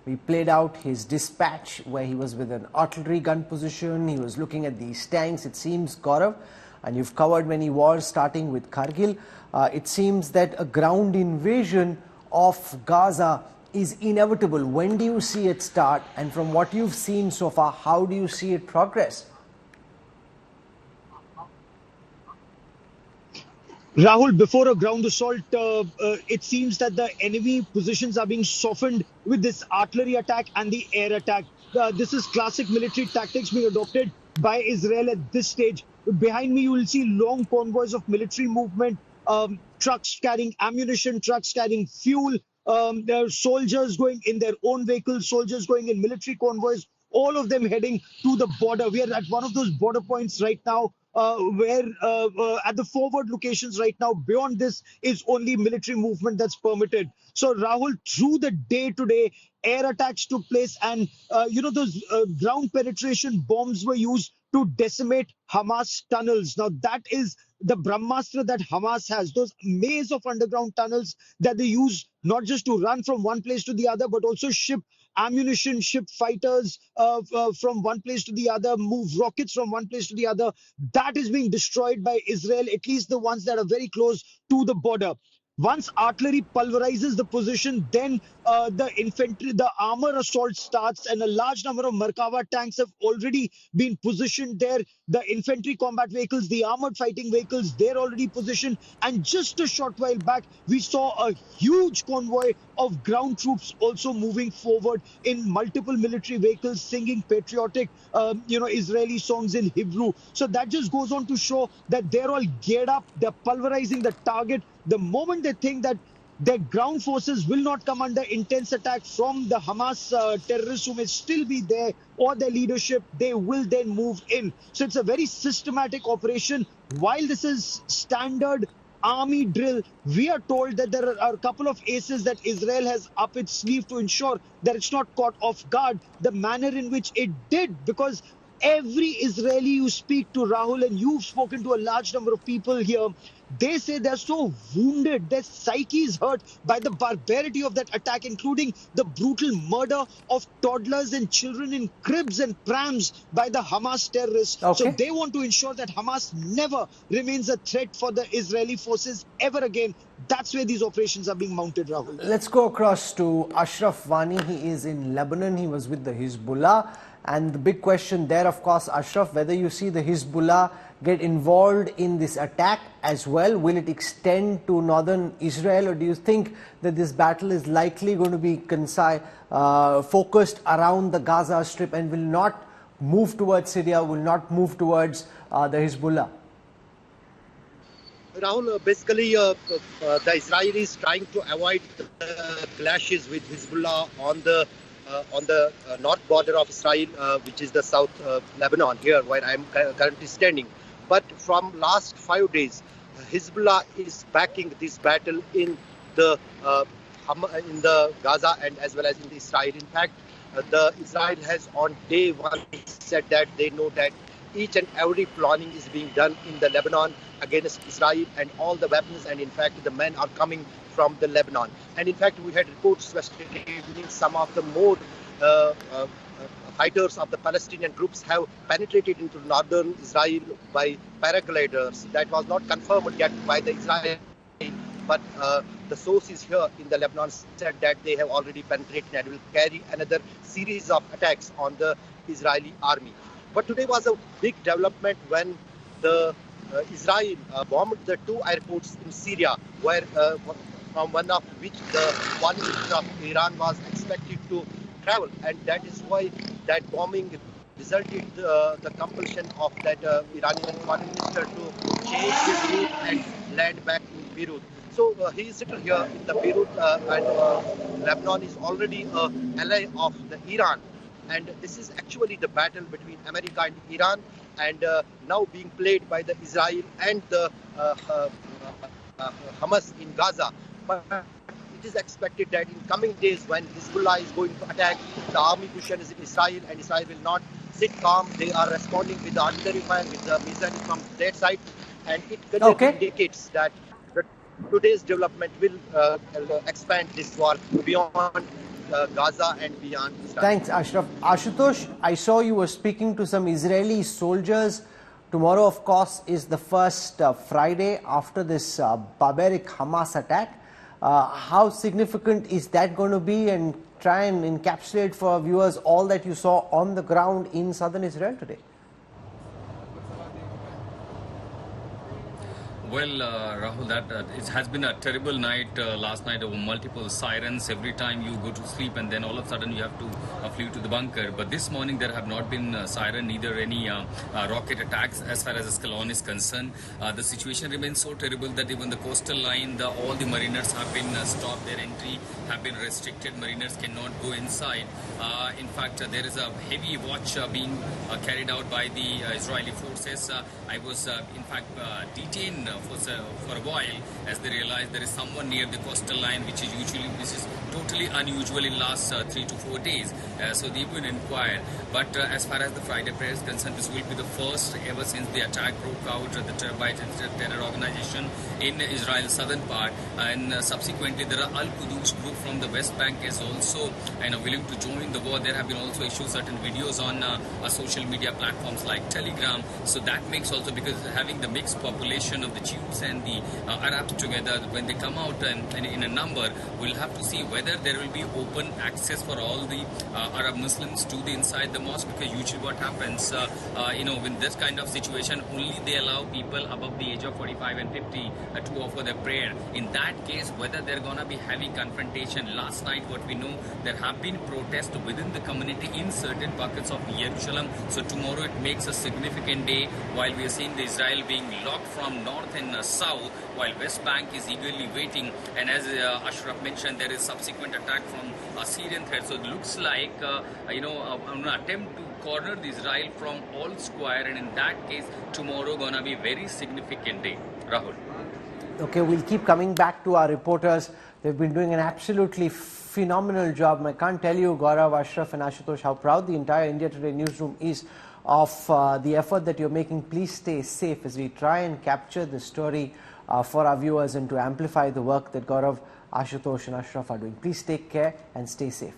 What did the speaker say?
We played out his dispatch where he was with an artillery gun position. He was looking at these tanks, it seems, Gaurav. And you've covered many wars starting with Kargil. It seems that a ground invasion of Gaza is inevitable. When do you see it start? And from what you've seen so far, how do you see it progress? Rahul, before a ground assault, it seems that the enemy positions are being softened with this artillery attack and the air attack. This is classic military tactics being adopted by Israel at this stage. Behind me, you will see long convoys of military movement, trucks carrying ammunition, trucks carrying fuel, there are soldiers going in their own vehicles, soldiers going in military convoys, all of them heading to the border. We are at one of those border points right now where at the forward locations right now, beyond this is only military movement that's permitted. So Rahul, through the day today, air attacks took place and, those ground penetration bombs were used to decimate Hamas tunnels. Now that is the Brahmastra that Hamas has, those maze of underground tunnels that they use not just to run from one place to the other, but also ship ammunition, ship fighters from one place to the other, move rockets from one place to the other. That is being destroyed by Israel, at least the ones that are very close to the border. Once artillery pulverizes the position, then the infantry, the armor assault starts, and a large number of Merkava tanks have already been positioned there. The infantry combat vehicles, the armored fighting vehicles, they're already positioned. And just a short while back, we saw a huge convoy of ground troops also moving forward in multiple military vehicles, singing patriotic, Israeli songs in Hebrew. So that just goes on to show that they're all geared up. They're pulverizing the target. The moment they think that their ground forces will not come under intense attack from the Hamas terrorists who may still be there or their leadership, they will then move in. So it's a very systematic operation. While this is standard army drill, we are told that there are a couple of aces that Israel has up its sleeve to ensure that it's not caught off guard, the manner in which it did, because every Israeli you speak to, Rahul, and you've spoken to a large number of people here, they say they're so wounded, their psyche is hurt by the barbarity of that attack, including the brutal murder of toddlers and children in cribs and prams by the Hamas terrorists. So they want to ensure that Hamas never remains a threat for the Israeli forces ever again. That's where these operations are being mounted, Rahul. Let's go across to Ashraf Wani. He is in Lebanon. He was with the Hezbollah. And the big question there, of course, Ashraf, whether you see the Hezbollah get involved in this attack as well. Will it extend to northern Israel, or do you think that this battle is likely going to be focused around the Gaza Strip and will not move towards Syria, will not move towards the Hezbollah? Rahul, basically the Israelis trying to avoid clashes with Hezbollah on the north border of Israel, which is the south Lebanon, here where I am currently standing. But from last 5 days, Hezbollah is backing this battle in the Gaza and as well as in Israel. In fact, the Israel has on day one said that they know that each and every planning is being done in the Lebanon against Israel, and all the weapons and in fact the men are coming from the Lebanon. And in fact we had reports yesterday evening some of the more fighters of the Palestinian groups have penetrated into northern Israel by paragliders. That was not confirmed yet by the Israel, but the sources here in the Lebanon said that they have already penetrated and will carry another series of attacks on the Israeli army. But today was a big development when the Israel bombed the 2 airports in Syria, where from one of which the foreign minister of Iran was expected to travel, and that is why that bombing resulted the compulsion of that Iranian foreign minister to change his route and land back in Beirut. So he is sitting here in the Beirut, and Lebanon is already an ally of the Iran. And this is actually the battle between America and Iran, and now being played by the Israel and the Hamas in Gaza. But it is expected that in coming days, when Hezbollah is going to attack, the army position is in Israel, and Israel will not sit calm. They are responding with the artillery fire, with the missiles from their side, and it indicates that today's development will expand this war beyond Gaza and beyond Israel. Thanks, Ashraf. Ashutosh, I saw you were speaking to some Israeli soldiers. Tomorrow, of course, is the first Friday after this barbaric Hamas attack. How significant is that going to be, and try and encapsulate for our viewers all that you saw on the ground in southern Israel today? Well, Rahul, it has been a terrible night. Last night, there were multiple sirens every time you go to sleep, and then all of a sudden you have to flee to the bunker. But this morning there have not been siren, neither any rocket attacks as far as Escalation is concerned. The situation remains so terrible that even the coastal line, all the mariners have been stopped. Their entry have been restricted. Mariners cannot go inside. In fact, there is a heavy watch being carried out by the Israeli forces. I was, in fact, detained for a while as they realized there is someone near the coastal line, which is totally unusual in last 3 to 4 days. So they will inquire. But as far as the Friday prayer is concerned, this will be the first ever since the attack broke out by the terror organization in Israel's southern part. And subsequently, there are Al-Quds group from the West Bank is also willing to join the war. There have been also issued certain videos on social media platforms like Telegram. So that makes also, because having the mixed population of the Jews and the Arabs together, when they come out in a number, we'll have to see whether there will be open access for all the Arab Muslims to the inside the mosque, because usually what happens, in this kind of situation, only they allow people above the age of 45 and 50 to offer their prayer. In that case, whether they're going to be heavy confrontation. Last night, what we know, there have been protests within the community in certain pockets of Jerusalem. So tomorrow it makes a significant day, while we are seeing the Israel being locked from north and south, while West Bank is eagerly waiting. And as Ashraf mentioned, there is subsequent attack from a Syrian threat. So it looks like an attempt to corner the Israel from all square, and in that case, tomorrow gonna be very significant day. Rahul. Okay, we'll keep coming back to our reporters. They've been doing an absolutely phenomenal job. I can't tell you, Gaurav, Ashraf and Ashutosh, how proud the entire India Today newsroom is of the effort that you're making. Please stay safe as we try and capture the story for our viewers and to amplify the work that Gaurav, Ashutosh and Ashraf are doing. Please take care and stay safe.